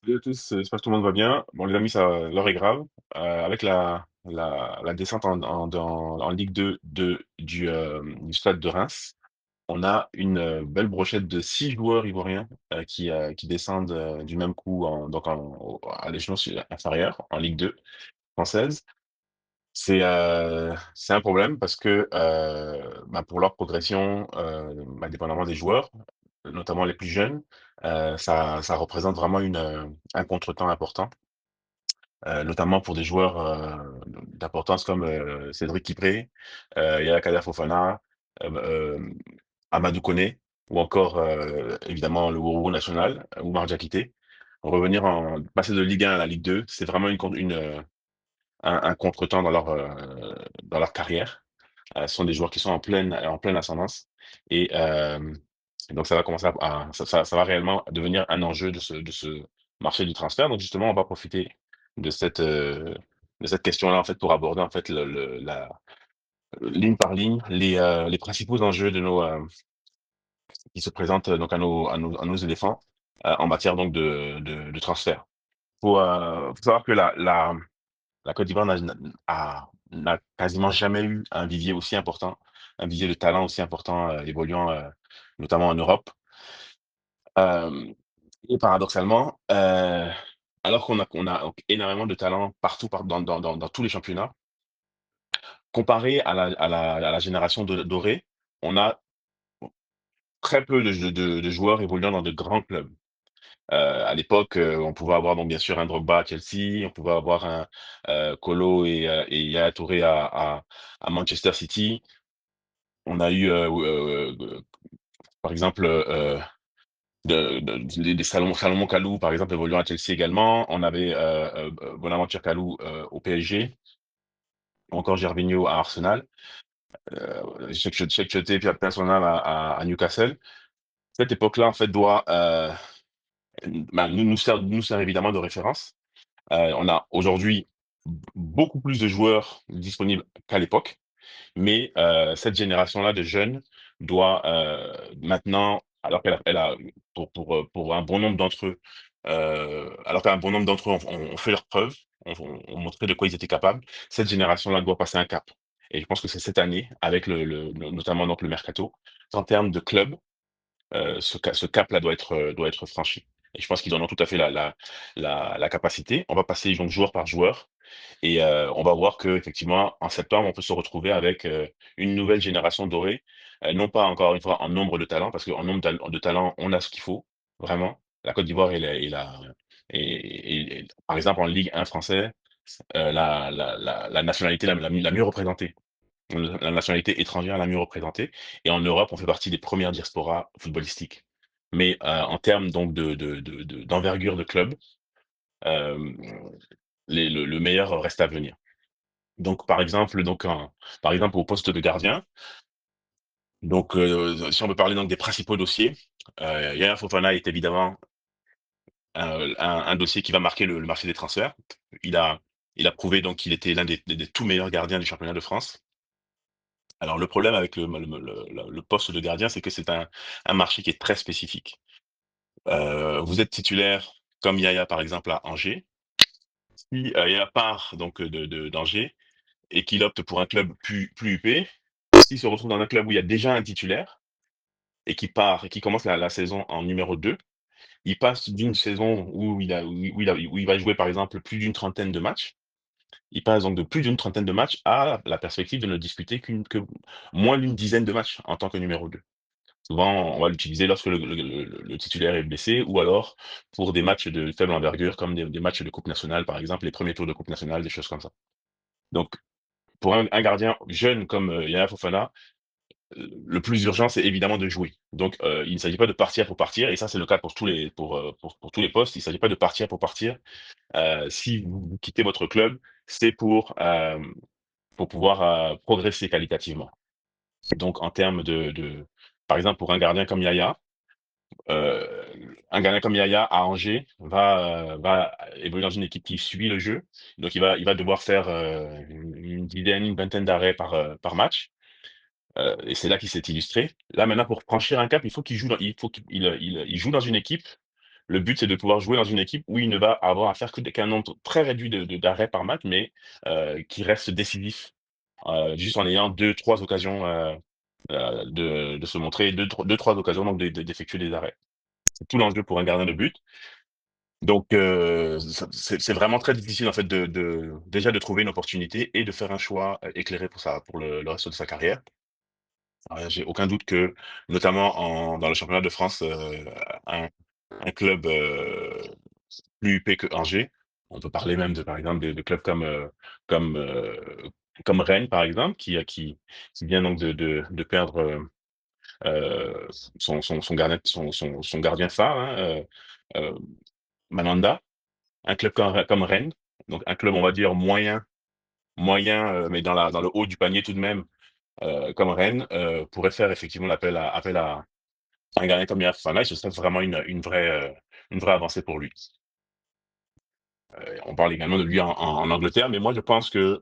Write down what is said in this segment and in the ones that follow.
Salut à tous, j'espère que tout le monde va bien. Bon les amis, ça l'heure est grave. Avec la descente en Ligue 2 du Stade de Reims, on a une, belle brochette de 6 joueurs ivoiriens, qui descendent, du même coup à l'échelon inférieur, en Ligue 2 française. C'est un problème parce que, pour leur progression, dépendamment des joueurs, notamment les plus jeunes, ça représente vraiment un contretemps important, notamment pour des joueurs, d'importance comme, Cédric Kipré, Yaya Kader Fofana, hem, Amadou Koné ou encore, évidemment le gourou national, Oumar Diakité. Passer de Ligue 1 à la Ligue 2, c'est vraiment un contretemps dans leur carrière. Ce sont des joueurs qui sont en pleine ascendance et donc ça va commencer ça va réellement devenir un enjeu de ce marché du transfert. Donc justement, on va profiter de cette question-là, en fait, pour aborder, en fait, ligne par ligne, les principaux enjeux qui se présentent, donc à nos éléphants, en matière donc de transfert. Faut savoir que la Côte d'Ivoire n'a quasiment jamais eu un vivier aussi important, un vivier de talent aussi important, évoluant, notamment en Europe. Hem et paradoxalement, alors qu'on a énormément de talent partout dans tous les championnats, comparé à la génération dorée, on a très peu de joueurs évoluant dans de grands clubs. À l'époque, on pouvait avoir donc bien sûr un Drogba à Chelsea, on pouvait avoir un, Kolo et Yaya Touré à Manchester City. On a eu, par exemple, des Salomon Kalou, par exemple, évoluant à Chelsea également. On avait, Bonaventure Kalou, au PSG, ou encore Gervinho à Arsenal, Cheikh Choté, puis Personnel à Newcastle. Cette époque-là, en fait, doit, nous sert évidemment de référence. On a aujourd'hui beaucoup plus de joueurs disponibles qu'à l'époque, mais cette génération-là de jeunes doit, maintenant, alors qu'elle a pour un bon nombre d'entre eux, alors qu'un bon nombre d'entre eux ont fait leurs preuves, ont montré de quoi ils étaient capables, cette génération-là doit passer un cap et je pense que c'est cette année avec notamment donc le mercato, qu'en termes de club, ce cap-là doit être franchi et je pense qu'ils en ont tout à fait la capacité. On va passer donc joueur par joueur et on va voir que effectivement en septembre, on peut se retrouver avec, une nouvelle génération dorée, non pas encore une fois en nombre de talents, parce qu'en nombre de talents, on a ce qu'il faut, vraiment. La Côte d'Ivoire est par exemple en Ligue 1 français, la nationalité la mieux représentée. La nationalité étrangère la mieux représentée et en Europe, on fait partie des premières diasporas footballistiques. Mais, en termes donc d'envergure de club, hem, le meilleur reste à venir. Donc par exemple au poste de gardien, donc si on veut parler donc des principaux dossiers, Yaya Fofana est évidemment un dossier qui va marquer le marché des transferts. Il a il a prouvé donc qu'il était l'un des tout meilleurs gardiens du championnat de France. Alors le problème avec le poste de gardien, c'est que c'est un marché qui est très spécifique. Vous êtes titulaire comme Yaya par exemple à Angers. Si, Yaya part donc d'Angers et qu'il opte pour un club plus huppé, s'il se retrouve dans un club où il y a déjà un titulaire et qui part et qui commence la saison en numéro 2, il passe d'une saison où il va jouer par exemple plus d'une trentaine de matchs. Il passe donc de plus d'une trentaine de matchs à la perspective de ne disputer que moins d'une dizaine de matchs en tant que numéro 2. Souvent, on va l'utiliser lorsque le titulaire est blessé ou alors pour des matchs de faible envergure comme des matchs de coupe nationale, par exemple, les premiers tours de coupe nationale, des choses comme ça. Donc pour un gardien jeune comme, Yaya Fofana, le plus urgent, c'est évidemment de jouer. Donc, il ne s'agit pas de partir pour partir et ça, c'est le cas pour tous les postes. Il ne s'agit pas de partir pour partir. Si vous quittez votre club, c'est pour pouvoir, progresser qualitativement. Donc en termes par exemple, pour heu, un gardien comme Yaya à Angers va évoluer dans une équipe qui suit le jeu. Donc il va devoir faire, une dizaine, une vingtaine d'arrêts par match. Et c'est là qu'il s'est illustré. Là, maintenant, pour franchir un cap, il faut qu'il joue dans il faut qu'il il joue dans une équipe Le but, c'est de pouvoir jouer dans une équipe où il ne va avoir à faire qu'un nombre très réduit d'arrêts par match, mais qui reste décisif, juste en ayant deux trois occasions, de se montrer, deux trois occasions donc d'effectuer des arrêts. C'est tout l'enjeu pour un gardien de but. Donc ça c'est vraiment très difficile en fait de déjà de trouver une opportunité et de faire un choix, éclairé pour le reste de sa carrière. J'ai aucun doute que, notamment dans le championnat de France, un un club, plus huppé que Angers, on peut parler même par exemple de clubs comme, comme Rennes par exemple qui vient donc de perdre, son gardien phare, hein, Mandanda. Un club comme Rennes, donc un club on va dire moyen, mais dans le haut du panier tout de même, comme Rennes, pourrait faire effectivement appel à un gardien comme Yaya Fofana et ce serait vraiment une vraie avancée pour lui. On parle également de lui en Angleterre, mais moi je pense que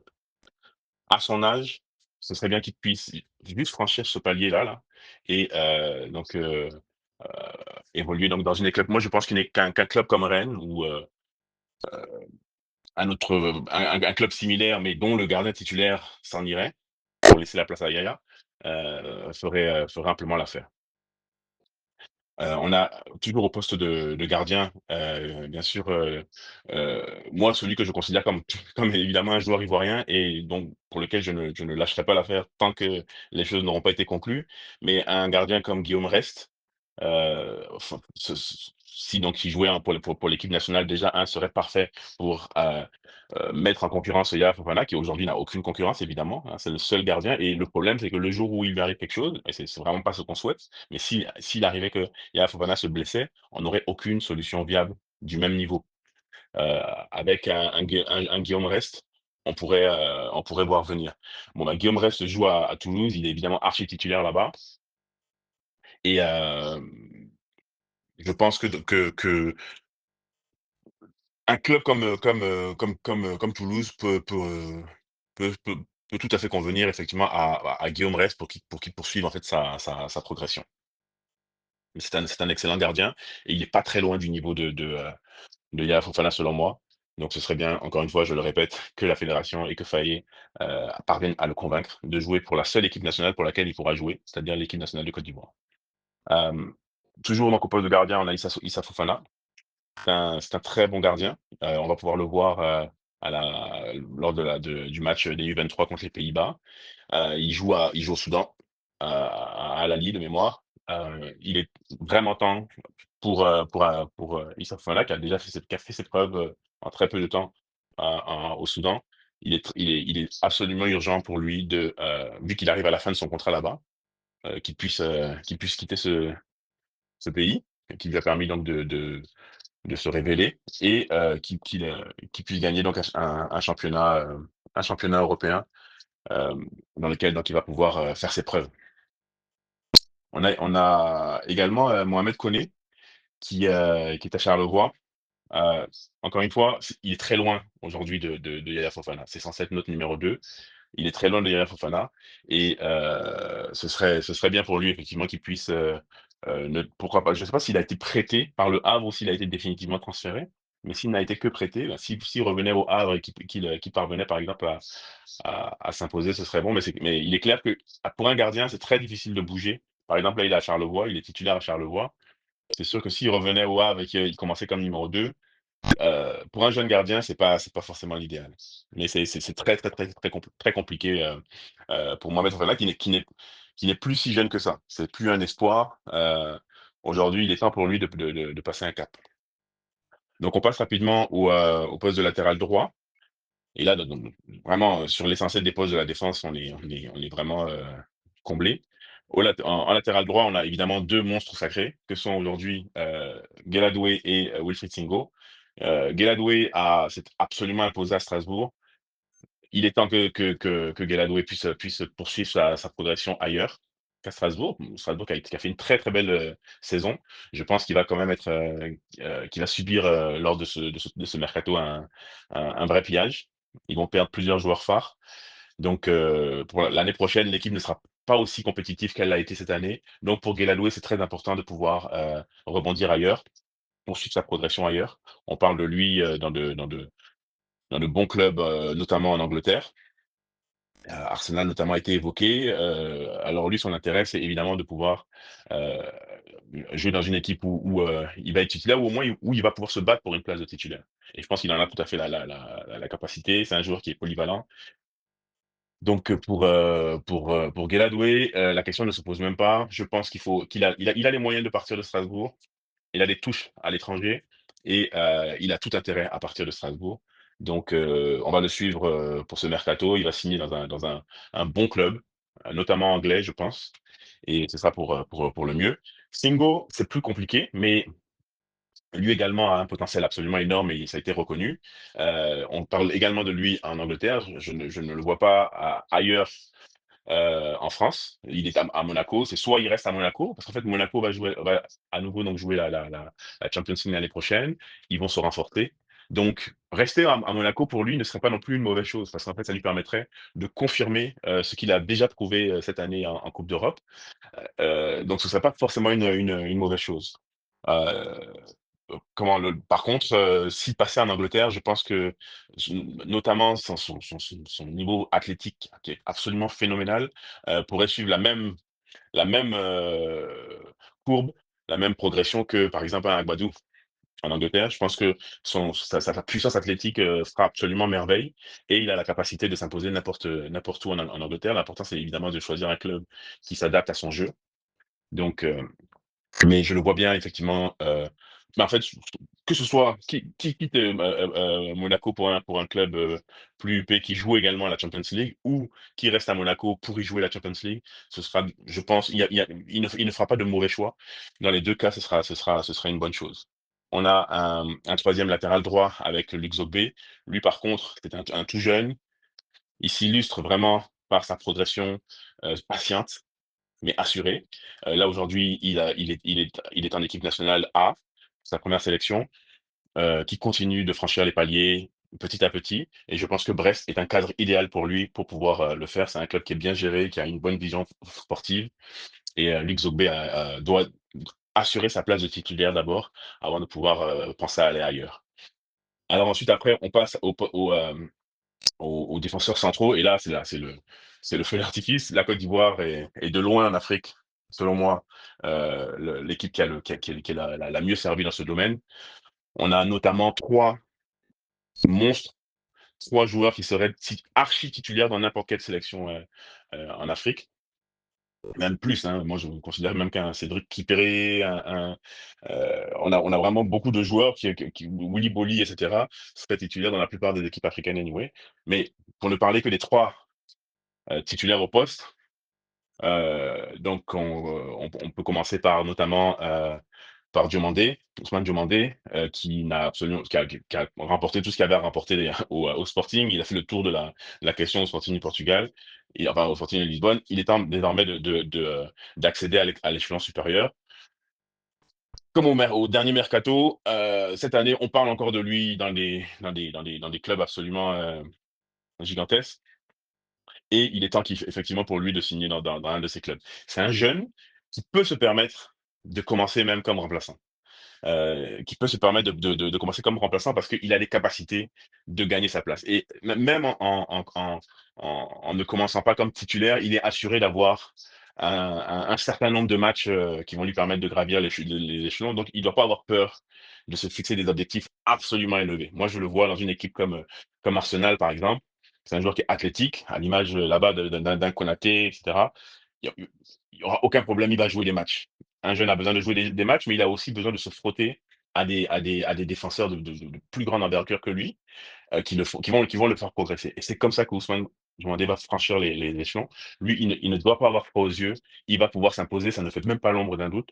à son âge, ce serait bien qu'il puisse juste franchir ce palier-là et heu, évoluer donc dans une équipe. Moi je pense qu'un club comme Rennes ou un autre, un club similaire, mais dont le gardien titulaire s'en irait, pour laisser la place à Yaya, ferait amplement l'affaire. On a toujours au poste de gardien, bien sûr, moi celui que je considère comme comme évidemment un joueur ivoirien et donc pour lequel je ne lâcherai pas l'affaire tant que les choses n'auront pas été conclues, mais un gardien comme Guillaume Rest, enfin si donc il jouait, hein, pour l'équipe nationale déjà serait parfait pour, mettre en concurrence Yaya Fofana qui aujourd'hui n'a aucune concurrence évidemment, hein. C'est le seul gardien et le problème c'est que le jour où il lui arrive quelque chose et c'est vraiment pas ce qu'on souhaite, mais s'il arrivait que Yaya Fofana se blessait, on n'aurait aucune solution viable du même niveau. Heu, avec un Guillaume Rest, on pourrait voir venir. Bon, bah, Guillaume Rest joue à Toulouse, il est évidemment archi titulaire là-bas et je pense que un club comme Toulouse peut tout à fait convenir effectivement à Guillaume Rest pour qu'il poursuive en fait sa progression. C'est un excellent gardien et il est pas très loin du niveau de Yaya Fofana selon moi. Donc ce serait bien, encore une fois, je le répète, que la fédération et que Faye, parviennent à le convaincre de jouer pour la seule équipe nationale pour laquelle il pourra jouer, c'est-à-dire l'équipe nationale de Côte d'Ivoire. Hem, toujours donc au poste de gardien, on a Issa Fofana. C'est un très bon gardien. On va pouvoir le voir, lors du match des U23 contre les Pays-Bas. Il joue au Soudan, à Al Ahly de mémoire. Il est vraiment temps pour Issa Fofana qui a fait ses preuves, en très peu de temps, au Soudan. Il est absolument urgent pour lui vu qu'il arrive à la fin de son contrat là-bas, qu'il puisse quitter ce pays, qui lui a permis donc de se révéler et qu'il puisse gagner donc un championnat européen, dans lequel donc il va pouvoir, faire ses preuves. On a également, Mohamed Koné qui est à Charleroi. Heu, Encore une fois, il est très loin aujourd'hui de Yaya Fofana. C'est censé être notre numéro 2. Il est très loin de Yaya Fofana et ce serait bien pour lui effectivement qu'il puisse, ne pourquoi pas je ne sais pas s'il a été prêté par le Havre ou s'il a été définitivement transféré, mais s'il n'a été que prêté, bah, s'il revenait au Havre et qu'il parvenait par exemple à s'imposer, ce serait bon, mais il est clair que pour un gardien, c'est très difficile de bouger. Par exemple, là, il est à Charleroi, il est titulaire à Charleroi. C'est sûr que s'il revenait au Havre et qu'il commençait comme numéro 2, pour un jeune gardien, c'est pas forcément l'idéal. Mais c'est très compliqué, pour Mohamed Fofana qui n'est plus si jeune que ça. C'est plus un espoir, aujourd'hui, il est temps pour lui de passer un cap. Donc on passe rapidement au poste de latéral droit et là, donc vraiment, sur l'essentiel des postes de la défense, on est vraiment, comblé. En latéral droit, on a évidemment 2 monstres sacrés que sont aujourd'hui, Guelladoué et Wilfried Singo. Guelladoué s'est absolument imposé à Strasbourg. Il est temps que Guelladoué puisse poursuivre sa progression ailleurs qu'à Strasbourg. Strasbourg qui a fait une très, très belle, saison. Je pense qu'il va quand même qu'il va subir, lors de ce mercato un vrai pillage. Ils vont perdre plusieurs joueurs phares. Donc pour l'année prochaine, l'équipe ne sera pas aussi compétitive qu'elle l'a été cette année. Donc pour Guelladoué, c'est très important de pouvoir, rebondir ailleurs poursuivre sa progression ailleurs. On parle de lui, dans de bons clubs, notamment en Angleterre. Arsenal notamment a été évoqué. Alors lui, son intérêt, c'est évidemment de pouvoir, heu, jouer dans une équipe où il va être titulaire ou au moins où il va pouvoir se battre pour une place de titulaire et je pense qu'il en a tout à fait la capacité. C'est un joueur qui est polyvalent. Donc, pour Guelladoué, la question ne se pose même pas. Je pense qu'il a les moyens de partir de Strasbourg. Il a des touches à l'étranger et il a tout intérêt à partir de Strasbourg. Donc, on va le suivre, pour ce mercato. Il va signer dans un bon club, notamment anglais, je pense et ce sera pour le mieux. Singo, c'est plus compliqué, mais lui également a un potentiel absolument énorme et ça a été reconnu. On parle également de lui en Angleterre. Je ne le vois pas ailleurs en France. Il est à Monaco. C'est soit il reste à Monaco, parce qu'en fait, Monaco va à nouveau donc jouer la Champions League l'année prochaine. Ils vont se renforcer. Donc, rester à Monaco pour lui ne serait pas non plus une mauvaise chose, parce qu'en fait, ça lui permettrait de confirmer ce qu'il a déjà prouvé cette année en Coupe d'Europe. Donc, ce ne serait pas forcément une mauvaise chose. Euh, Par contre, s'il passait en Angleterre, je pense que notamment son niveau athlétique qui est absolument phénoménal, pourrait suivre la même, courbe, la même progression que, par exemple, un Agbadou en Angleterre. Je pense que sa puissance athlétique, fera absolument merveille et il a la capacité de s'imposer n'importe où en Angleterre. L'important, c'est évidemment de choisir un club qui s'adapte à son jeu. Donc, mais je le vois bien effectivement, bah, en fait, que ce soit qui quitte, Monaco pour un club, plus huppé qui joue également à la Champions League ou qui reste à Monaco pour y jouer la Champions League, ce sera, je pense, il ne fera pas de mauvais choix. Dans les 2 cas, ce sera une bonne chose. On a un 3 latéral droit avec Luc Zogbé. Lui, par contre, c'est un tout jeune. Il s'illustre vraiment par sa progression, patiente mais assuré. Là aujourd'hui, il est en équipe nationale A, sa première sélection, qui continue de franchir les paliers petit à petit et je pense que Brest est un cadre idéal pour lui pour pouvoir, le faire. C'est un club qui est bien géré, qui a une bonne vision sportive et Luc Zogbé doit assurer sa place de titulaire d'abord, avant de pouvoir, penser à aller ailleurs. Alors ensuite après, on passe aux défenseurs centraux et là, c'est le feu d'artifice. La Côte d'Ivoire est de loin en Afrique, selon moi, l'équipe qui est la mieux servie dans ce domaine. On a notamment 3 monstres, 3 joueurs qui seraient archi titulaires dans n'importe quelle sélection, en Afrique, même plus, hein. Moi, je considère même qu'un Cédric Kipéré, on a vraiment beaucoup de joueurs qui Willy Bolly et cetera, seraient titulaires dans la plupart des équipes africaines anyway. Mais pour ne parler que des 3 titulaires au poste. Donc on peut commencer par notamment, par Diomandé, Ousmane Diomandé, qui a remporté tout ce qu'il y avait à remporter au Sporting. Il a fait le tour de la question au Sporting du Portugal enfin au Sporting de Lisbonne. Il est temps désormais d'accéder à l'échelon supérieur. Comme au dernier mercato, cette année, on parle encore de lui dans des clubs absolument, gigantesques. Et il est temps effectivement pour lui de signer dans un de ces clubs. C'est un jeune qui peut se permettre de commencer même comme remplaçant, qui peut se permettre de commencer comme remplaçant parce qu'il a les capacités de gagner sa place. Et même en ne commençant pas comme titulaire, il est assuré d'avoir un certain nombre de matchs qui vont lui permettre de gravir les échelons. Donc, il ne doit pas avoir peur de se fixer des objectifs absolument élevés. Moi, je le vois dans une équipe comme Arsenal, par exemple. C'est un joueur qui est athlétique, à l'image là-bas d'un Konaté, etc. Il n'y aura aucun problème, il va jouer les matchs. Un jeune a besoin de jouer des matchs, mais il a aussi besoin de se frotter à des défenseurs de plus grande envergure que lui, qui vont le faire progresser. Et c'est comme ça qu'Ousmane Diomandé va franchir les échelons. Lui, il ne doit pas avoir froid aux yeux. Il va pouvoir s'imposer, ça ne fait même pas l'ombre d'un doute.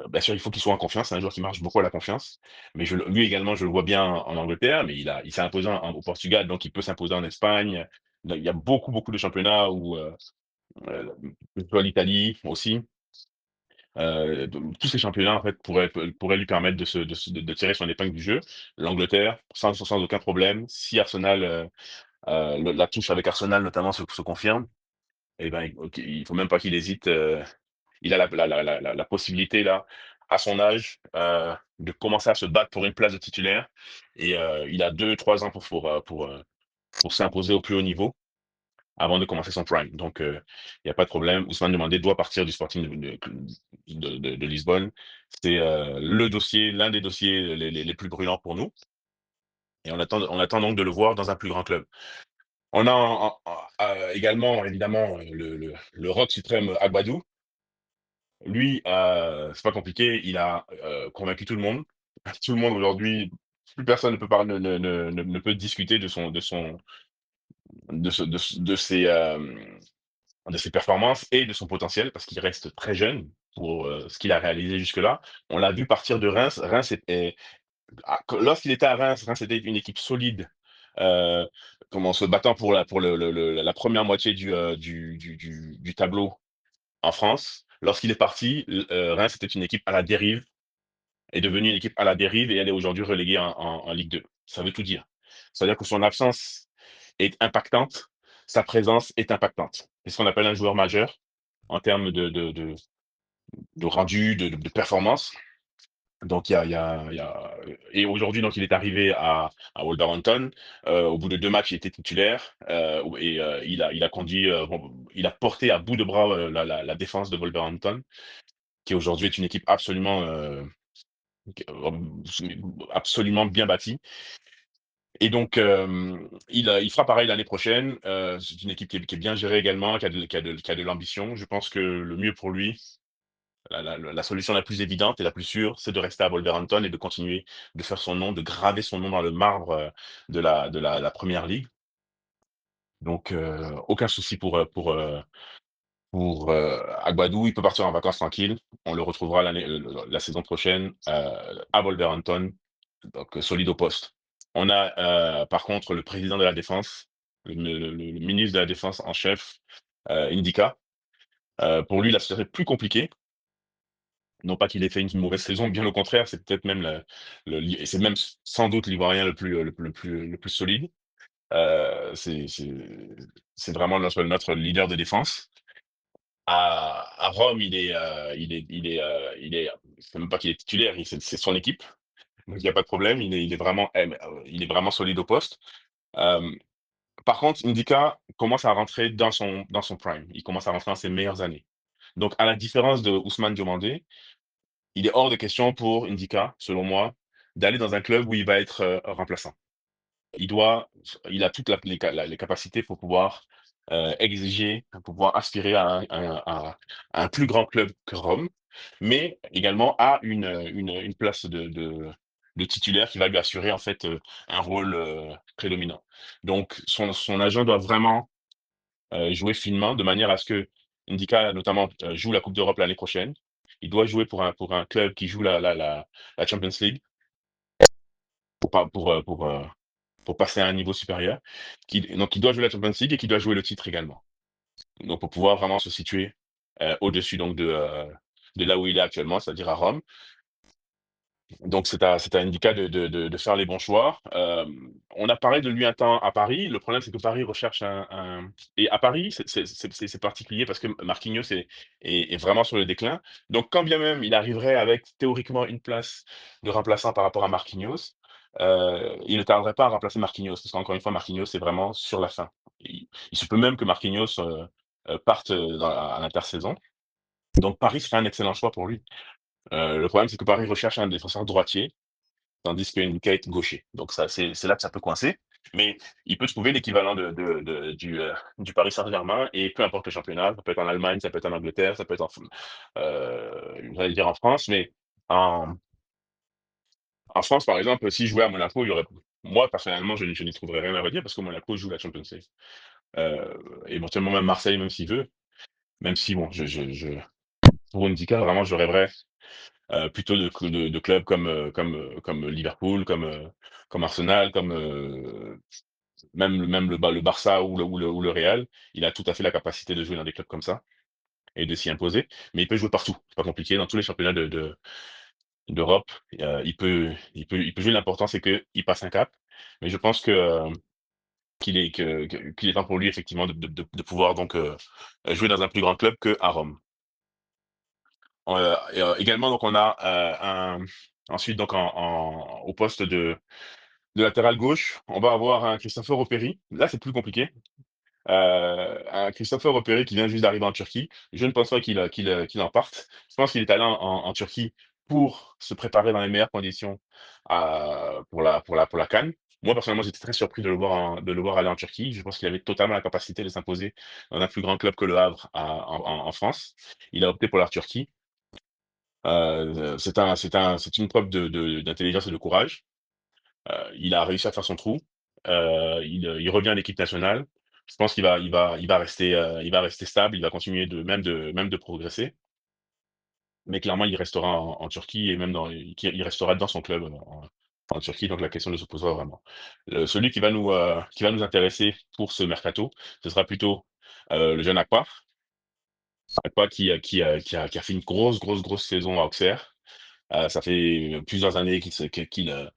Bien sûr, il faut qu'il soit en confiance. C'est un joueur qui marche beaucoup à la confiance. Mais lui également, je le vois bien en Angleterre, mais il s'est imposé au Portugal, donc il peut s'imposer en Espagne. Il y a beaucoup, beaucoup de championnats où, que ce soit l'Italie aussi. Tous ces championnats, en fait, pourraient lui permettre de tirer son épingle du jeu. L'Angleterre, sans aucun problème. Si Arsenal, la touche avec Arsenal notamment se confirme, et ben, ok, il faut même pas qu'il hésite. Il a la possibilité là. à son âge, de commencer à se battre pour une place de titulaire et il a 2 3 ans pour s'imposer au plus haut niveau avant de commencer son prime. Donc il y a pas de problème. Ousmane Demandé doit partir du Sporting de Lisbonne. C'est, le dossier l'un des dossiers les plus brûlants pour nous et on attend donc de le voir dans un plus grand club. On a également évidemment le roc suprême Agbadou. Lui, c'est pas compliqué, il a, convaincu tout le monde. Tout le monde aujourd'hui, plus personne ne peut parler ne peut discuter de ses performances et de son potentiel parce qu'il reste très jeune pour, ce qu'il a réalisé jusque-là. On l'a vu partir de Reims. Lorsqu'il était à Reims, Reims était une équipe solide, heu, comment se battant pour la première moitié du tableau en France. Lorsqu'il est parti, Reims était une équipe à la dérive, est devenue une équipe à la dérive et elle est aujourd'hui reléguée en Ligue 2. Ça veut tout dire. C'est-à-dire que son absence est impactante, sa présence est impactante. C'est ce qu'on appelle un joueur majeur en termes de rendu, de performance. Donc il y a et aujourd'hui donc il est arrivé à Wolverhampton. Au bout de 2 matchs, il était titulaire, et il a conduit, bon, il a porté à bout de bras, la défense de Wolverhampton, qui aujourd'hui est une équipe absolument, absolument bien bâtie. Et donc il fera pareil l'année prochaine. C'est une équipe qui est bien gérée également, qui a de l'ambition. Je pense que le mieux pour lui, la solution la plus évidente et la plus sûre, c'est de rester à Wolverhampton et de continuer de faire son nom, de graver son nom dans le marbre, de la première ligue. Donc aucun souci pour Agbadou. Il peut partir en vacances tranquille. On le retrouvera la saison prochaine, à Wolverhampton, donc solide au poste. On a, par contre, le président de la défense, le ministre de la défense en chef, Ndika. Pour lui, la situation est plus compliquée. Non pas qu'il ait fait une mauvaise saison, bien au contraire, c'est peut-être même et c'est même sans doute l'Ivoirien le plus solide. C'est vraiment notre leader de défense. À Rome, c'est même pas qu'il est titulaire, c'est son équipe, donc il y a pas de problème. Il est vraiment solide au poste. Hem, Par contre, Ndika commence à rentrer dans son prime. Il commence à rentrer dans ses meilleures années. Donc à la différence de Ousmane Diomandé, il est hors de question pour Ndika, selon moi, d'aller dans un club où il va être, remplaçant. Il a toutes les capacités pour pouvoir, exiger, pour pouvoir aspirer à un plus grand club que Rome, mais également à une place de titulaire qui va lui assurer en fait, un rôle, prédominant. Donc son agent doit vraiment, jouer finement de manière à ce que Ndika notamment, joue la Coupe d'Europe l'année prochaine. Il doit jouer pour un club qui joue la Champions League pour pas pour passer à un niveau supérieur, donc il doit jouer la Champions League et qui doit jouer le titre également. Donc pour pouvoir vraiment se situer, au-dessus donc de là où il est actuellement, c'est-à-dire à Rome. Donc c'est à Ndika de faire les bons choix. On a parlé de lui un temps à Paris. Le problème, c'est que Paris recherche et à Paris, c'est particulier parce que Marquinhos est vraiment sur le déclin. Donc quand bien même il arriverait avec théoriquement une place de remplaçant par rapport à Marquinhos, il ne tarderait pas à remplacer Marquinhos parce qu'encore une fois, Marquinhos, c'est vraiment sur la fin. Il se peut même que Marquinhos, parte, à l'intersaison. Donc Paris serait un excellent choix pour lui. Le problème, c'est que Paris recherche un défenseur droitier, tandis qu'Enrique est gaucher. Donc ça, c'est là que ça peut coincer. Mais il peut trouver l'équivalent du Paris Saint-Germain et peu importe le championnat, ça peut être en Allemagne, ça peut être en Angleterre, ça peut être j'allais dire en France, mais en, en France, par exemple, s'il jouait à Monaco, il y aurait, moi, personnellement, je n'y trouverais rien à redire parce que Monaco joue la Champions League. Éventuellement même Marseille, même s'il veut, même si, bon, pour Ndika, vraiment, je rêverais plutôt de clubs comme Liverpool, comme Arsenal, comme même le Barça ou le Real. Il a tout à fait la capacité de jouer dans des clubs comme ça et de s'y imposer. Mais il peut jouer partout. C'est pas compliqué. Dans tous les championnats d'Europe, il peut jouer. L'important, c'est qu'il passe un cap. Mais je pense qu'il est temps pour lui, effectivement, de pouvoir donc jouer dans un plus grand club qu'à Rome. Également donc on a, un ensuite donc au poste de latéral gauche, on va avoir un Christopher Opéry. Là, c'est plus compliqué. Un Christopher Opéry qui vient juste d'arriver en Turquie. Je ne pense pas qu'il en parte. Je pense qu'il est allé en Turquie pour se préparer dans les meilleures conditions pour la CAN. Moi, personnellement, j'étais très surpris de le voir aller en Turquie. Je pense qu'il avait totalement la capacité de s'imposer dans un plus grand club que Le Havre en France. Il a opté pour la Turquie. C'est une preuve d'intelligence et de courage. Il a réussi à faire son trou. Il revient à l'équipe nationale. Je pense il va rester stable, il va continuer même de progresser. Mais clairement, il restera en Turquie et même il restera dans son club, en Turquie, donc la question ne se posera vraiment. Celui qui va nous intéresser pour ce mercato, ce sera plutôt, le jeune Akpar. Akpar qui a fait une grosse saison à Auxerre. Ça fait plusieurs années qu'il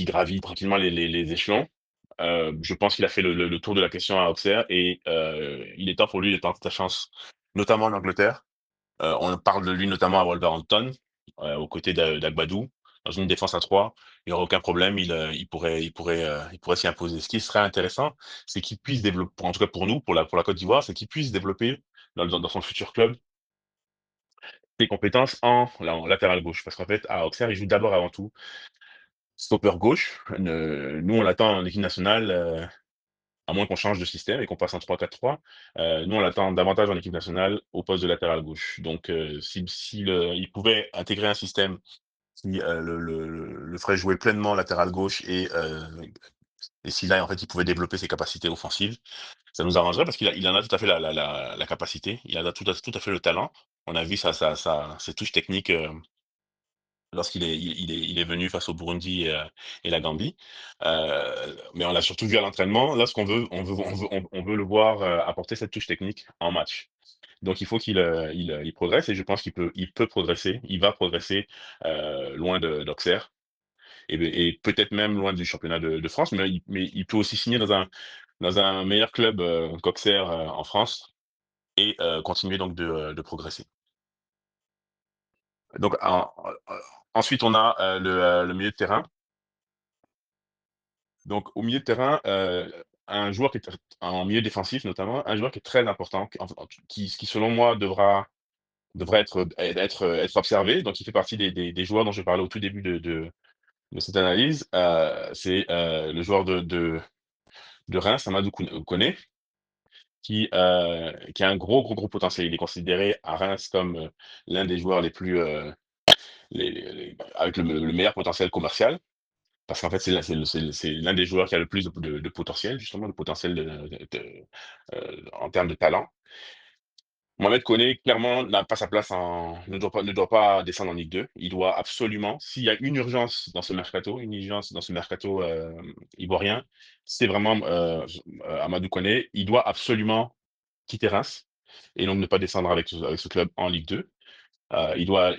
gravit tranquillement les échelons. Je pense qu'il a fait le tour de la question à Auxerre et il est temps pour lui de tenter sa chance, notamment en Angleterre. On parle de lui notamment à Wolverhampton, aux côtés d'Agbadou, dans une défense à 3. Il n'y aura aucun problème, il pourrait s'y imposer. Ce qui serait intéressant, c'est qu'il puisse développer, en tout cas pour nous, pour la Côte d'Ivoire, c'est qu'il puisse développer dans son futur club ses compétences en latéral gauche. Parce qu'en fait, à Auxerre, il joue d'abord avant tout stopper gauche. Nous, on l'attend en équipe nationale, à moins qu'on change de système et qu'on passe en 3-4-3, nous on l'attend davantage en équipe nationale au poste de latéral gauche. Donc, il pouvait intégrer un système qui, le ferait jouer pleinement latéral gauche et si là, en fait, il pouvait développer ses capacités offensives, ça nous arrangerait parce il en a tout à fait la capacité, il en a tout à fait le talent. On a vu ses touches techniques, lorsqu'il est il est venu face au Burundi et la Gambie. Mais on l'a surtout vu à l'entraînement. Là, ce qu'on veut on veut le voir, apporter cette touche technique en match. Donc il faut il progresse et je pense il peut progresser, il va progresser, loin d'Auxerre et peut-être même loin du championnat de France, mais il peut aussi signer dans un meilleur club, qu'Auxerre, en France et continuer donc de progresser. Donc ensuite on a, le milieu de terrain. Donc au milieu de terrain, un joueur qui est en milieu défensif notamment, un joueur qui est très important, qui selon moi devrait être observé. Donc il fait partie des joueurs dont je parlais au tout début de cette analyse. C'est, le joueur de Reims, Amadou Koné, qui a un gros potentiel. Il est considéré à Reims comme, l'un des joueurs les plus, les avec le meilleur potentiel commercial. Parce qu'en fait, c'est l'un des joueurs qui a le plus de potentiel, justement, de potentiel en termes de talent. Mohamed Koné, clairement, n'a pas sa place ne doit pas descendre en Ligue 2. Il doit absolument, s'il y a une urgence dans ce mercato, une urgence dans ce mercato ivoirien, c'est vraiment Amadou Koné. Il doit absolument quitter Reims et donc ne pas descendre avec ce club en Ligue 2. Il doit,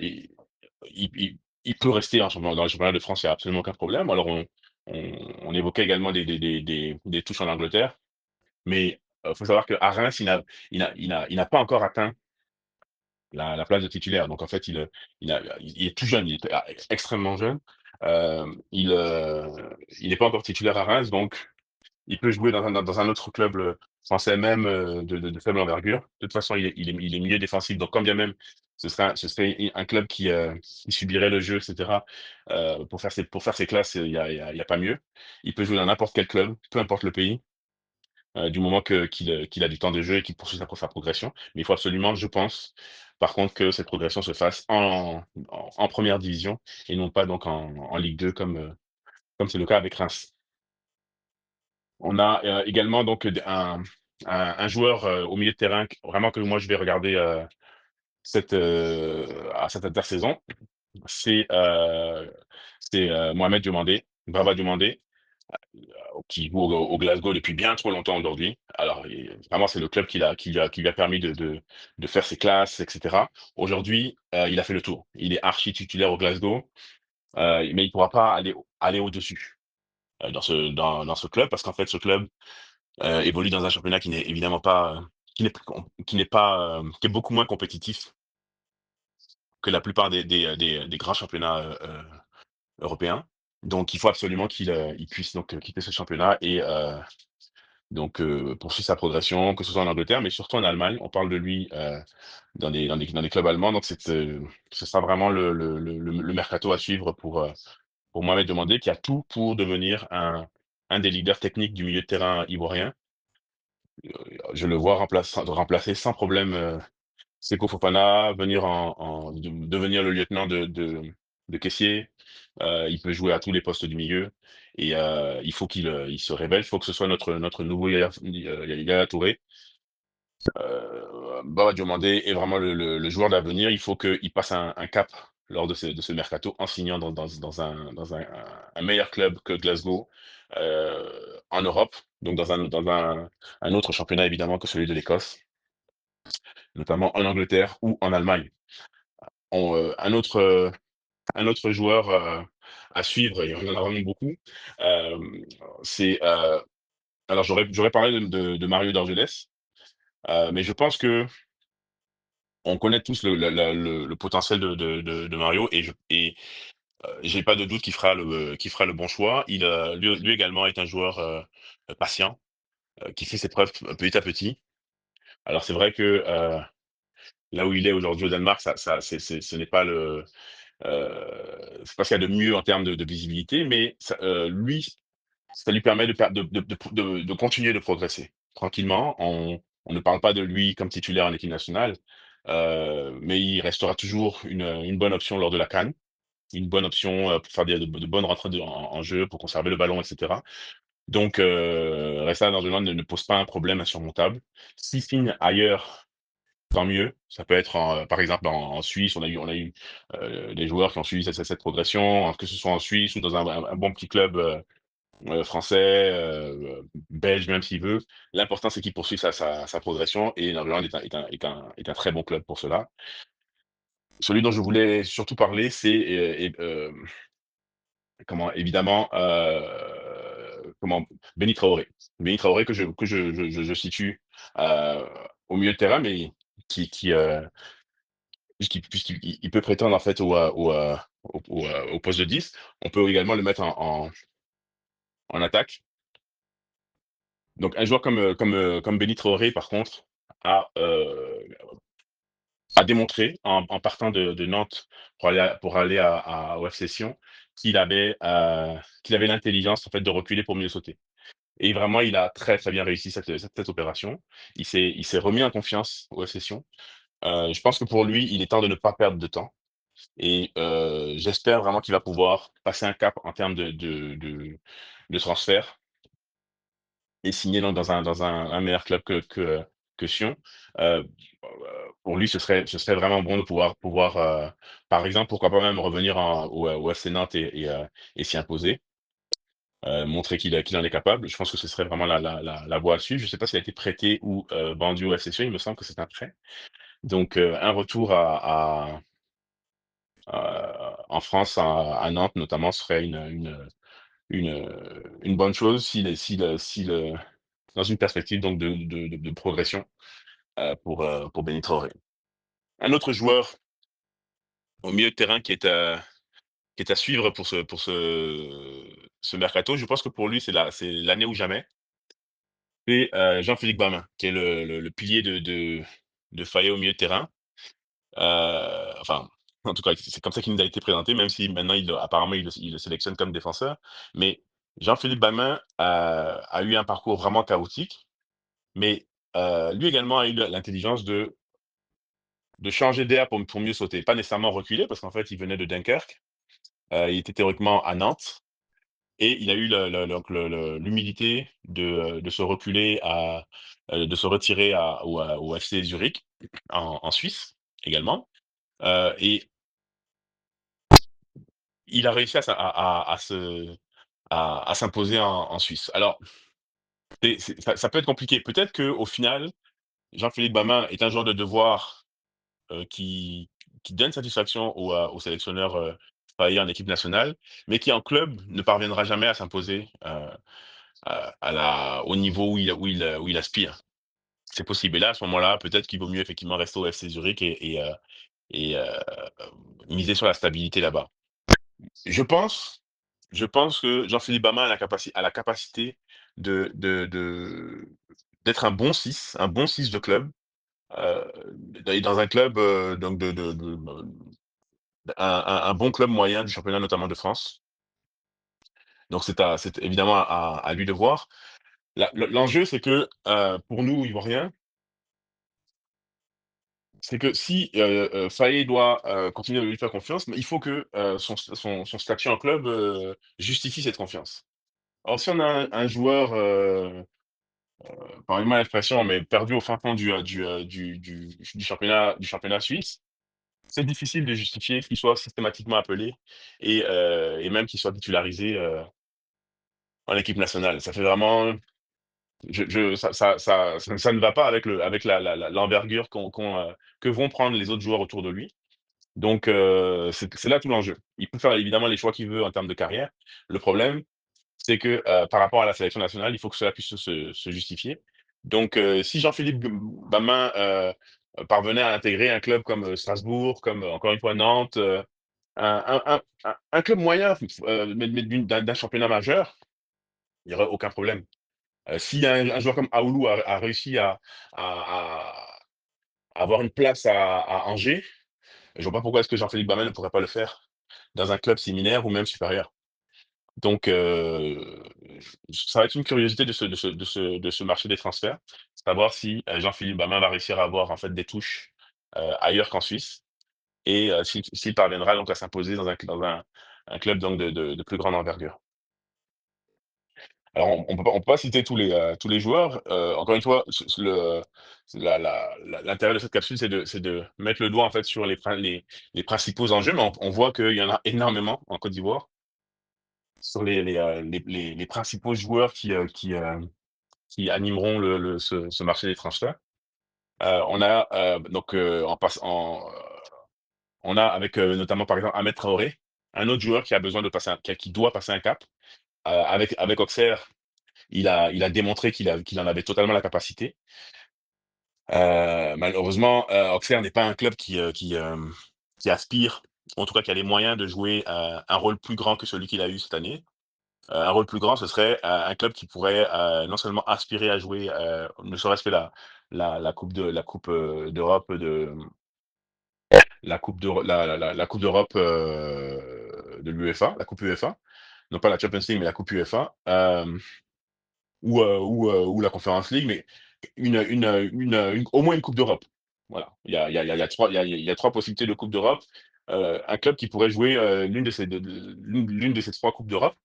il peut rester dans le championnat de France, il n'y a absolument aucun problème. Alors, on évoquait également des touches en Angleterre, mais il faut savoir qu'à Reims, il n'a pas encore atteint la place de titulaire. Donc, en fait, il est tout jeune, il est extrêmement jeune. Il n'est pas encore titulaire à Reims, donc il peut jouer dans un autre club français même de faible envergure. De toute façon, il est milieu défensif, donc quand bien même ce serait un club qui subirait le jeu, etc. Pour faire ses classes, il y a pas mieux. Il peut jouer dans n'importe quel club, peu importe le pays, du moment qu'il a du temps de jeu et qu'il poursuit sa progression. Mais il faut absolument, je pense, par contre, que cette progression se fasse en première division et non pas donc en Ligue 2 comme c'est le cas avec Reims. On a, également donc un joueur, au milieu de terrain vraiment que moi je vais regarder, à cette intersaison. C'est, Mohamed Diomandé, Baba Diomandé, qui joue au Glasgow depuis bien trop longtemps aujourd'hui. Alors vraiment c'est le club qui lui a permis de faire ses classes et cetera. Aujourd'hui, il a fait le tour. Il est archi titulaire au Glasgow, mais il pourra pas aller au-dessus, dans ce club parce qu'en fait ce club évolue dans un championnat qui n'est évidemment pas, qui n'est pas, qui est beaucoup moins compétitif que la plupart des grands championnats, européens. Donc il faut absolument il puisse donc, quitter ce championnat et donc poursuivre sa progression, que ce soit en Angleterre, mais surtout en Allemagne. On parle de lui, dans des clubs allemands, donc ce sera vraiment le mercato à suivre pour Mohamed Demandé, qui a tout pour devenir un des leaders techniques du milieu de terrain ivoirien. Je le vois remplacer sans problème, Seko Fofana, venir devenir le lieutenant de Kessié. Il peut jouer à tous les postes du milieu et il faut il se révèle. Il faut que ce soit notre nouveau Yaya Touré. Baba Diomandé est vraiment le joueur d'avenir. Il faut qu'il passe un cap lors de ce mercato en signant dans un meilleur club que Glasgow, en Europe, donc dans un autre championnat évidemment que celui de l'Écosse, notamment en Angleterre ou en Allemagne. Un autre joueur, à suivre, et on en a vraiment beaucoup, c'est, alors j'aurais parlé de Mario Dorgeles, mais je pense que on connaît tous le potentiel de Mario et j'ai pas de doute qu'il fera le bon choix. Lui également est un joueur, patient, qui fait ses preuves petit à petit. Alors c'est vrai que, là où il est aujourd'hui au Danemark, ce n'est pas c'est pas ce qu'il y a de mieux en termes de visibilité, mais lui, ça lui permet de continuer de progresser tranquillement. On ne parle pas de lui comme titulaire en équipe nationale, mais il restera toujours une bonne option lors de la CAN, une bonne option, pour faire de bonnes rentrées en jeu, pour conserver le ballon et cetera. Donc rester à Nordirlande ne pose pas un problème insurmontable. S'il signe ailleurs, tant mieux. Ça peut être par exemple en Suisse, on a eu, des joueurs qui ont suivi cette progression, que ce soit en Suisse ou dans un bon petit club, français, belge même s'il veut. L'important c'est qu'il poursuive sa progression et Nordirlande est un très bon club pour cela. Celui dont je voulais surtout parler, c'est, comment évidemment, Béni Traoré. Béni Traoré que je situe, heu, au milieu de terrain, mais qui, puisqu'il peut prétendre en fait au poste de 10. On peut également le mettre en attaque. Donc un joueur comme Béni Traoré par contre a, heu, a démontré en partant de Nantes pour aller au FC Sion qu'il avait l'intelligence en fait de reculer pour mieux sauter. Et vraiment il a très, très bien réussi cette opération. Il s'est remis en confiance au FC Sion. Je pense que pour lui, il est temps de ne pas perdre de temps. Et j'espère vraiment qu'il va pouvoir passer un cap en termes de transfert et signer dans un meilleur club que Sion. Heu, pour lui, ce serait vraiment bon de pouvoir, par exemple, pourquoi pas même revenir au FC Nantes et s'y imposer, montrer qu'il en est capable. Je pense que ce serait vraiment la voie à suivre. Je ne sais pas s'il a été prêté ou vendu au FC Sion, il me semble que c'est un prêt. Donc un retour en France, à Nantes notamment, serait une bonne chose dans une perspective donc de progression, pour Béni Traoré. Un autre joueur au milieu de terrain qui est à suivre pour ce mercato, je pense que pour lui, c'est l'année ou jamais, c'est, Jean-Philippe Bamin, qui est le pilier de Fayet au milieu de terrain. Enfin, en tout cas, c'est comme ça qu'il nous a été présenté, même si maintenant apparemment il le sélectionne comme défenseur. Mais Jean-Philippe Bamin a eu un parcours vraiment chaotique, mais lui également a eu l'intelligence de changer d'air pour mieux sauter. Pas nécessairement reculer, parce qu'en fait, il venait de Dunkerque, il était théoriquement à Nantes et il a eu l'humilité de se reculer de se retirer au FC Zurich en Suisse également, et il a réussi à s'imposer en Suisse. Alors, ça peut être compliqué. Peut-être qu'au final, Jean-Philippe Bamin est un joueur de devoir, qui donne satisfaction au sélectionneur, Paillet en équipe nationale, mais qui en club ne parviendra jamais à s'imposer, au niveau où il aspire. C'est possible et là, à ce moment-là, peut-être qu'il vaut mieux effectivement rester au FC Zurich et miser sur la stabilité là-bas. Je pense je pense que Jean-Philippe Bama a la capacité de d'être un bon 6 de club, d'aller dans un club, donc un bon club moyen du championnat, notamment de France. Donc c'est évidemment à lui de voir. L'enjeu, c'est que, pour nous Ivoiriens, c'est que si, Faé doit, continuer de lui faire confiance, mais il faut que, son statut en club, justifie cette confiance. Alors si on a un joueur, pardonnez-moi l'expression, mais perdu au fin fond du championnat suisse, c'est difficile de justifier qu'il soit systématiquement appelé et même qu'il soit titularisé, en équipe nationale. Ça fait vraiment je ça ne va pas avec l'envergure que vont prendre les autres joueurs autour de lui. Donc c'est là tout l'enjeu. Il peut faire évidemment les choix qu'il veut en termes de carrière. Le problème, c'est que, par rapport à la sélection nationale, il faut que cela puisse se justifier. Donc si Jean-Philippe Bamin, parvenait à intégrer un club comme, Strasbourg, comme, encore une fois Nantes, un club moyen, mais d'un championnat majeur, il y aurait aucun problème. Si un joueur comme Aoulou a réussi à avoir une place à Angers, je vois pas pourquoi est-ce que Jean-Philippe Bamin ne pourrait pas le faire dans un club similaire ou même supérieur. Donc ça va être une curiosité de ce marché des transferts, savoir si, Jean-Philippe Bamin va réussir à avoir en fait des touches, ailleurs qu'en Suisse et s'il parviendra donc à s'imposer dans un club donc de plus grande envergure. Alors on peut pas citer tous les joueurs, encore une fois, l'intérêt de cette capsule, c'est de mettre le doigt en fait sur les principaux enjeux, mais on voit qu'il y en a énormément en Côte d'Ivoire sur les principaux joueurs qui animeront ce marché des transferts. On a, donc, on a avec, notamment par exemple Ahmed Traoré, un autre joueur qui a besoin de passer qui doit passer un cap. Avec Auxerre, il a démontré qu'il en avait totalement la capacité. Malheureusement, Auxerre n'est pas un club qui aspire, en tout cas qui a les moyens de jouer, un rôle plus grand que celui qu'il a eu cette année. Un rôle plus grand, ce serait, un club qui pourrait, non seulement aspirer à jouer, ne serait-ce que la coupe, d'Europe la coupe d'Europe, de l'UEFA, la coupe UEFA, non pas la Champions League, mais la coupe UEFA, ou la Conference League, mais au moins une coupe d'Europe. Voilà. Il y a 3 il y a 3 possibilités de coupe d'Europe. Un club qui pourrait jouer, l'une de ces 3 coupes d'Europe.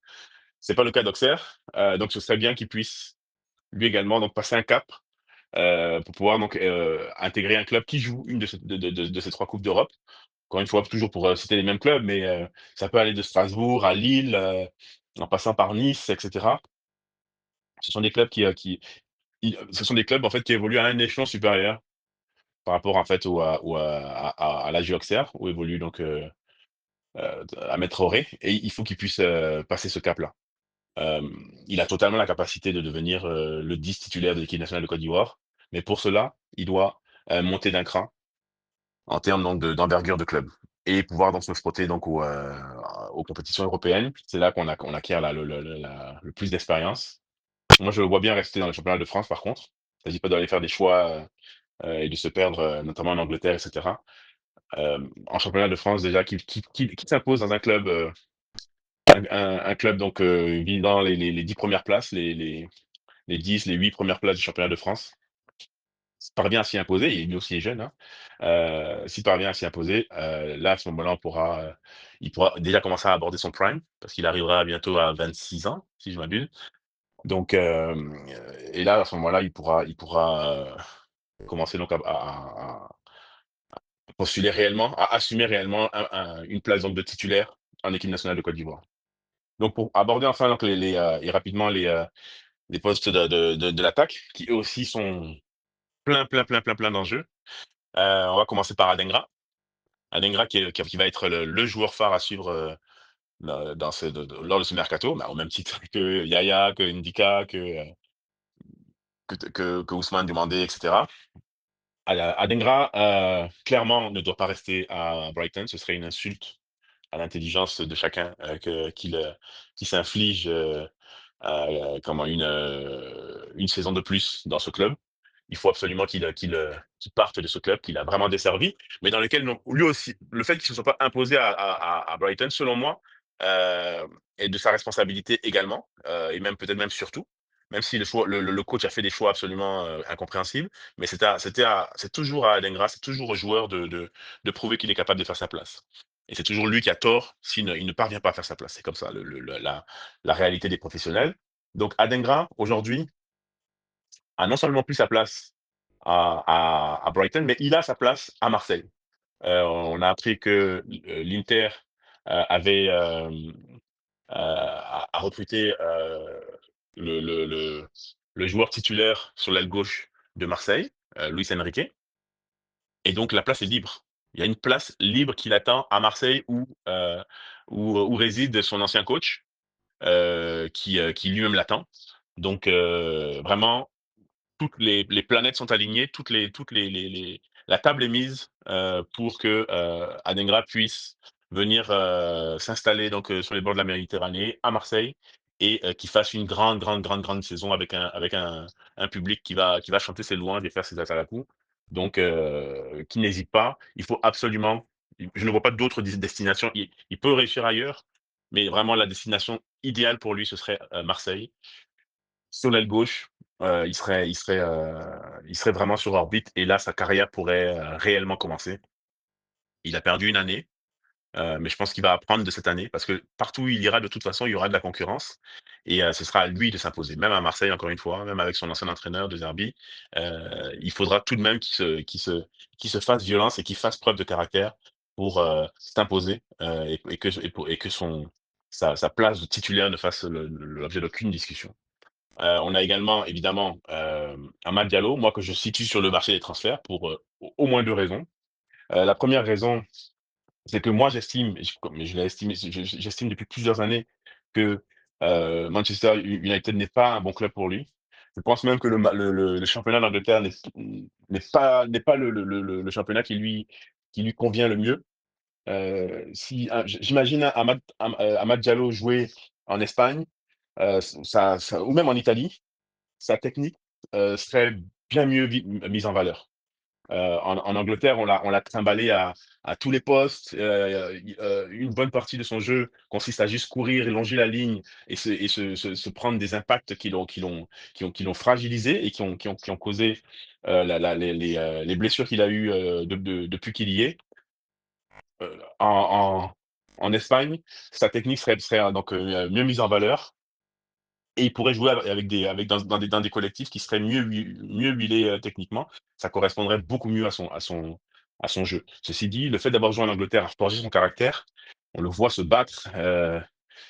C'est pas le cas d'Auxerre, donc ce serait bien qu'il puisse lui également donc passer un cap, pour pouvoir donc, intégrer un club qui joue une de ces 3 coupes d'Europe. Encore une fois, toujours pour, citer les mêmes clubs, mais, ça peut aller de Strasbourg à Lille, en passant par Nice et cetera. Ce sont des clubs ce sont des clubs en fait qui évoluent à un échelon supérieur par rapport en fait à l'AJ Auxerre où évolue donc, Ahmed Traoré et il faut qu'il puisse, passer ce cap-là. Il a totalement la capacité de devenir, le 10 titulaire de l'équipe nationale de Côte d'Ivoire, mais pour cela, il doit, monter d'un cran en termes donc d'envergure de club et pouvoir donc se frotter donc aux compétitions européennes. C'est là qu'on acquiert le plus d'expérience. Moi, je le vois bien rester dans le championnat de France par contre. Il ne s'agit pas d'aller faire des choix, et de se perdre, notamment en Angleterre et cetera. En championnat de France déjà qui s'impose dans un club, un club donc, visant les 10 premières places, les 10, les 8 premières places du championnat de France. S'il parvient à s'y imposer, et lui aussi est jeune, hein, s'il parvient à s'y imposer, là, à ce moment-là, il pourra déjà commencer à aborder son prime, parce qu'il arrivera bientôt à 26 ans, si je m'abuse. Donc, et là, à ce moment-là, il pourra, commencer donc à postuler réellement, à assumer réellement une place donc de titulaire en équipe nationale de Côte d'Ivoire. Donc pour aborder enfin donc et rapidement les postes de l'attaque qui eux aussi sont plein d'enjeux. On va commencer par Adengra. Adengra qui va être le joueur phare à suivre, lors de ce mercato, bah, au même titre que Yaya, que Ndika, que Ousmane Demandé, et cetera. Adingra, clairement, ne doit pas rester à Brighton. Ce serait une insulte à l'intelligence de chacun, qu'il s'inflige, comment une saison de plus dans ce club. Il faut absolument qu'il parte de ce club qu'il a vraiment desservi, mais dans lequel donc lui aussi le fait qu'il ne se soit pas imposé à Brighton, selon moi, heu, est de sa responsabilité également, et même peut-être même surtout, même si le coach a fait des choix absolument, incompréhensibles, mais c'est toujours à Adingra, c'est toujours au joueur de prouver qu'il est capable de faire sa place, et c'est toujours lui qui a tort s'il ne il ne parvient pas à faire sa place. C'est comme ça la réalité des professionnels. Donc Adingra, aujourd'hui, a non seulement plus sa place à Brighton, mais il a sa place à Marseille. On a appris que l'Inter avait a recruté le le joueur titulaire sur l'aile gauche de Marseille, Luis Enrique, et donc la place est libre. Il y a une place libre qui l'attend à Marseille où réside son ancien coach, qui lui-même l'attend. Donc vraiment, toutes les planètes sont alignées, toutes les la table est mise, pour que, Adingra puisse venir, s'installer donc, sur les bords de la Méditerranée, à Marseille, et qu'il fasse une grande, grande, grande, grande saison avec un public qui va chanter ses louanges et faire ses asalaamous. Donc, qu'il n'hésite pas. Il faut absolument, je ne vois pas d'autres destinations. Il peut réussir ailleurs, mais vraiment la destination idéale pour lui, ce serait, Marseille. Sur l'aile gauche, il serait vraiment sur orbite, et là, sa carrière pourrait, réellement commencer. Il a perdu une année, mais je pense qu'il va apprendre de cette année, parce que partout où il ira, de toute façon, il y aura de la concurrence, et ce sera à lui de s'imposer. Même à Marseille, encore une fois, même avec son ancien entraîneur De Zerbi, il faudra tout de même qu'il se fasse violence et qu'il fasse preuve de caractère pour, s'imposer, et que sa place de titulaire ne fasse l'objet d'aucune discussion. On a également évidemment, Amad Diallo, moi que je situe sur le marché des transferts pour, au moins 2 raisons. La première raison, c'est que moi j'estime, et comme je l'ai estimé, j'estime depuis plusieurs années que, Manchester United n'est pas un bon club pour lui. Je pense même que le championnat d'Angleterre n'est pas le championnat qui lui convient le mieux. Si j'imagine Amad Diallo jouer en Espagne, ça, ou même en Italie, sa technique, serait bien mieux mise en valeur. En Angleterre, on l'a trimballé à tous les postes. Une bonne partie de son jeu consiste à juste courir, longer la ligne et se prendre des impacts qui l'ont fragilisé et qui ont causé, les blessures qu'il a eues, depuis qu'il y est. En Espagne, sa technique serait donc, mieux mise en valeur, et il pourrait jouer avec dans des collectifs qui seraient mieux huilés, techniquement. Ça correspondrait beaucoup mieux à son jeu. Ceci dit, le fait d'avoir joué en Angleterre a forgé son caractère. On le voit se battre,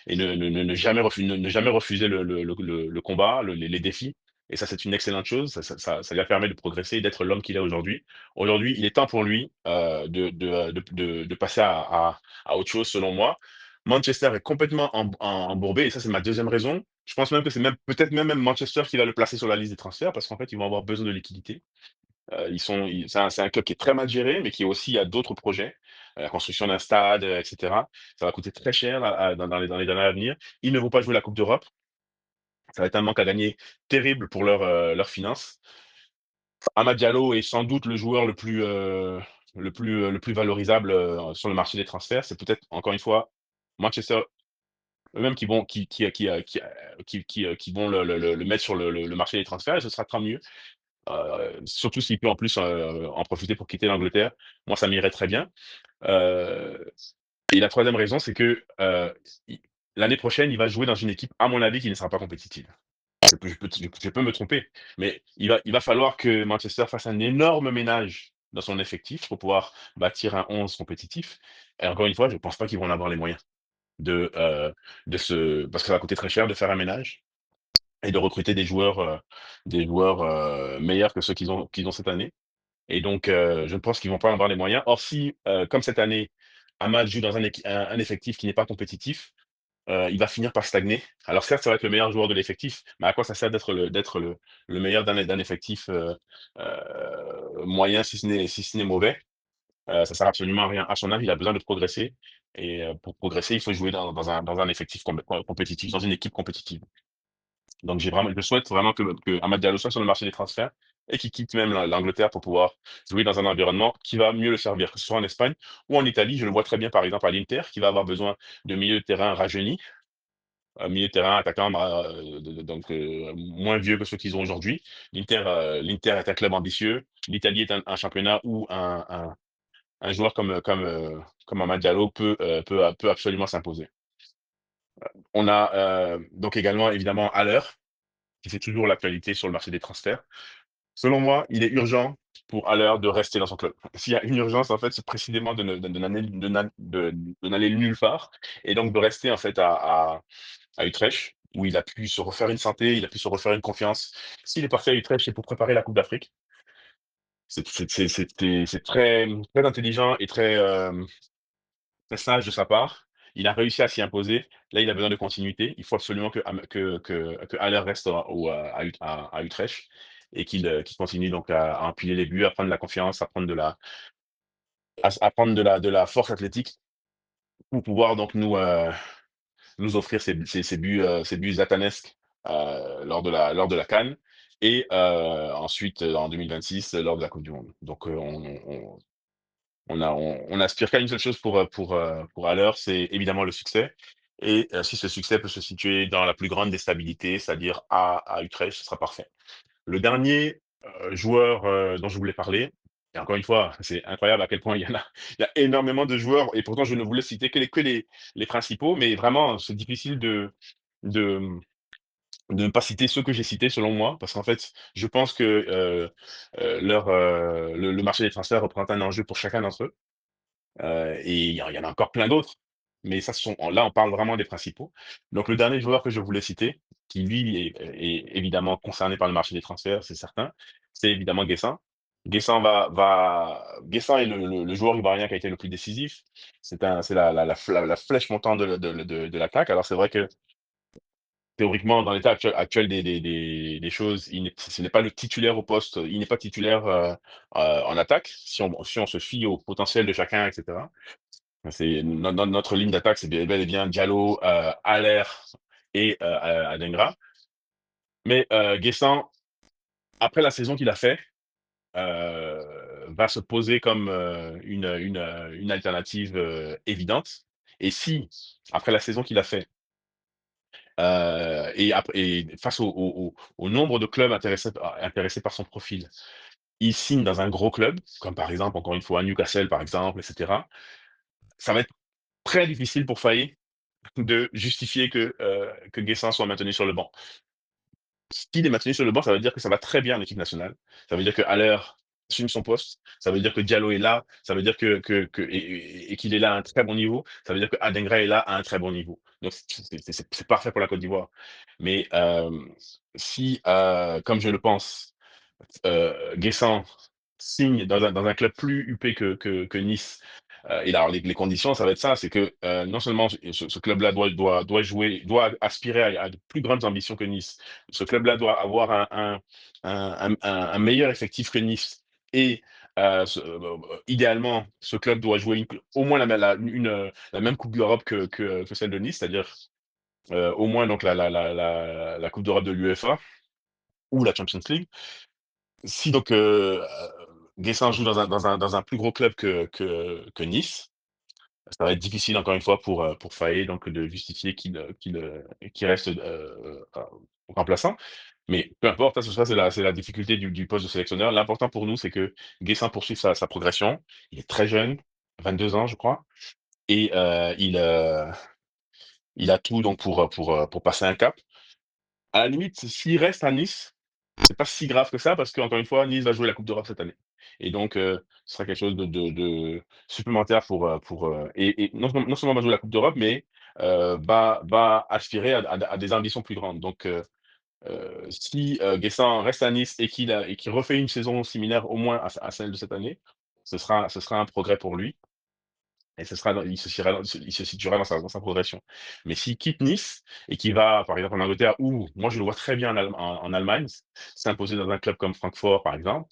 et ne jamais refuser le combat, les défis, et ça, c'est une excellente chose. Ça lui a permis de progresser et d'être l'homme qu'il est aujourd'hui. Aujourd'hui, il est temps pour lui, de passer à autre chose, selon moi. Manchester est complètement embourbé, et ça, c'est ma deuxième raison. Je pense même que c'est même peut-être même Manchester qui va le placer sur la liste des transferts, parce qu'en fait, ils vont avoir besoin de liquidité. C'est un club qui est très mal géré, mais qui aussi a d'autres projets, la construction d'un stade, et cetera. Ça va coûter très cher dans les années à venir. Ils ne vont pas jouer la coupe d'Europe. Ça va être un manque à gagner terrible pour leurs finances. Amad Diallo est sans doute le joueur le plus valorisable, sur le marché des transferts. C'est peut-être, encore une fois, Manchester eux-mêmes qui vont le mettre sur le marché des transferts, et ce sera tant mieux. Surtout s'il peut en plus, en profiter pour quitter l'Angleterre. Moi, ça m'irait très bien. Heu et la troisième raison, c'est que, i l'année prochaine, il va jouer dans une équipe, à mon avis, qui ne sera pas compétitive. Je peux me tromper, mais il va falloir que Manchester fasse un énorme ménage dans son effectif pour pouvoir bâtir un 11 compétitif, et encore une fois, je ne pense pas qu'ils vont en avoir les moyens de, parce que ça va coûter très cher de faire un ménage et de recruter des joueurs, meilleurs que ceux qu'ils ont cette année, et donc je pense qu'ils vont pas en avoir les moyens. Or si, comme cette année, Amad joue dans un effectif qui n'est pas compétitif, il va finir par stagner. Alors certes, ça va être le meilleur joueur de l'effectif, mais à quoi ça sert d'être le meilleur d'un effectif, moyen si ce n'est mauvais? Ça sert absolument à rien. À son âge, il a besoin de progresser et pour progresser, il faut jouer dans un effectif compétitif, dans une équipe compétitive. Donc je souhaite vraiment que Amad Diallo soit sur le marché des transferts et qu'il quitte même l'Angleterre pour pouvoir jouer dans un environnement qui va mieux le servir, que ce soit en Espagne ou en Italie. Je le vois très bien, par exemple, à l'Inter, qui va avoir besoin de milieux de terrain rajeunis, milieu de terrain, attaquant, donc moins vieux que ceux qu'ils ont aujourd'hui. L'Inter est un club ambitieux. L'Italie est un championnat où un joueur comme Amad Diallo peut absolument s'imposer. On a donc également évidemment Haller, qui fait toujours l'actualité sur le marché des transferts. Selon moi, il est urgent pour Haller de rester dans son club. S'il y a une urgence, en fait, c'est précisément de n'aller nulle part et donc de rester en fait à Utrecht, où il a pu se refaire une santé, il a pu se refaire une confiance. S'il est parti à Utrecht, c'est pour préparer la Coupe d'Afrique. C'est très, très intelligent et très sage de sa part. Il a réussi à s'y imposer. Là, il a besoin de continuité. Il faut absolument que Haller reste à Utrecht et qu'il continue donc à empiler les buts, à prendre de la confiance, à prendre de la force athlétique pour pouvoir donc nous offrir ces buts satanesques lors de la CAN et ensuite en 2026 lors de la Coupe du Monde. Donc on aspire qu'à une seule chose pour Haller, c'est évidemment le succès et si ce succès peut se situer dans la plus grande des stabilités, c'est-à-dire à Utrecht, ce sera parfait. Le dernier, joueur, dont je voulais parler et encore une fois, c'est incroyable à quel point il y a énormément de joueurs et pourtant je ne voulais citer que les principaux, mais vraiment c'est difficile de, mmh, de ne pas citer ceux que j'ai cités selon moi, parce qu'en fait, je pense que, le marché des transferts représente un enjeu pour chacun d'entre eux. Et il y en a encore plein d'autres, mais ça, là, on parle vraiment des principaux. Donc le dernier joueur que je voulais citer, qui lui est évidemment concerné par le marché des transferts, c'est certain, c'est évidemment Guessant. Guessant est le joueur ivoirien qui a été le plus décisif. C'est la flèche montante de l'attaque. Alors c'est vrai que théoriquement, dans l'état actuel des choses, ce n'est pas le titulaire au poste, il n'est pas titulaire, en attaque, si on se fie au potentiel de chacun et cetera. Notre ligne d'attaque, c'est bien bel et bien Diallo, Haller et Adingra. Mais Guessant, après la saison qu'il a fait, va se poser comme une alternative évidente. Et si, après la saison qu'il a fait, et face au nombre de clubs intéressés par son profil, il signe dans un gros club, comme par exemple, encore une fois, Newcastle, par exemple, et cetera. Ça va être très difficile pour Faé de justifier que Guessant soit maintenu sur le banc. S'il est maintenu sur le banc, ça veut dire que ça va très bien en équipe nationale. Ça veut dire que Haller assume son poste, ça veut dire que Diallo est là, ça veut dire et qu'il est là à un très bon niveau, ça veut dire que Adingra est là à un très bon niveau. Donc c'est parfait pour la Côte d'Ivoire. Mais si, comme je le pense, Guessant signe dans un club plus huppé que Nice. Et alors les conditions, ça va être ça, c'est que non seulement ce club-là doit aspirer à de plus grandes ambitions que Nice. Ce club-là doit avoir un meilleur effectif que Nice. Et idéalement, ce club doit jouer au moins la même Coupe d'Europe que celle de Nice, c'est-à-dire au moins donc la Coupe d'Europe de l'UEFA ou la Champions League. Si donc Guessin joue dans un plus gros club que Nice, ça va être difficile encore une fois pour Faé donc de justifier qu'il reste, remplaçant. Mais peu importe, hein, c'est la difficulté du poste de sélectionneur. L'important pour nous, c'est que Guessin poursuive sa progression. Il est très jeune, 22 ans je crois et il a tout donc pour passer un cap. À la limite, s'il reste à Nice, c'est pas si grave que ça parce qu'encore une fois, Nice va jouer la Coupe d'Europe cette année et donc ce sera quelque chose de supplémentaire et non seulement va jouer la Coupe d'Europe, mais va aspirer à des ambitions plus grandes. Donc si Guessant reste à Nice et qu'il refait une saison similaire au moins à celle de cette année, ce sera un progrès pour lui et ce sera dans il se situera dans sa progression. Mais s'il quitte Nice et qu'il va, par exemple, en Angleterre, ou moi je le vois très bien en Allemagne, s'imposer dans un club comme Francfort, par exemple.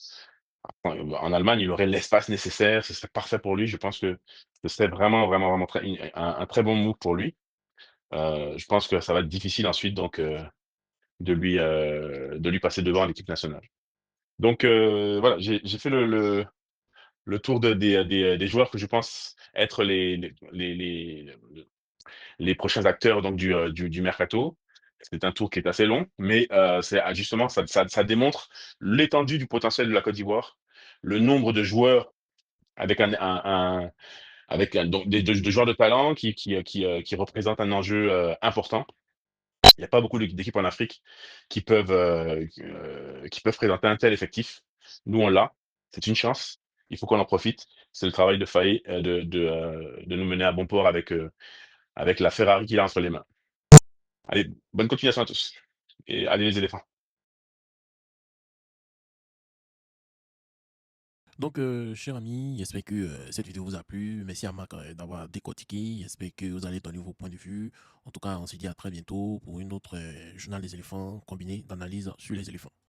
En Allemagne, il aurait l'espace nécessaire, ce serait parfait pour lui. Je pense que ce serait vraiment, vraiment, vraiment très un très bon move pour lui. Je pense que ça va être difficile ensuite donc de lui passer devant à l'équipe nationale. Donc voilà, j'ai fait le tour des joueurs que je pense être les prochains acteurs donc du mercato. C'est un tour qui est assez long, mais c'est justement ça démontre l'étendue du potentiel de la Côte d'Ivoire, le nombre de joueurs avec avec donc des joueurs de talent qui représentent un enjeu important. Il n'y a pas beaucoup d'équipes en Afrique qui peuvent présenter un tel effectif. Nous, on l'a. C'est une chance. Il faut qu'on en profite. C'est le travail de Faye de nous mener à bon port avec la Ferrari qu'il a entre les mains. Allez, bonne continuation à tous. Et allez les éléphants. Donc, cher ami, j'espère que cette vidéo vous a plu. Merci à Marc d'avoir décortiqué. J'espère que vous allez donner vos points de vue. En tout cas, on se dit à très bientôt pour une autre journal des éléphants combiné d'analyse sur les éléphants.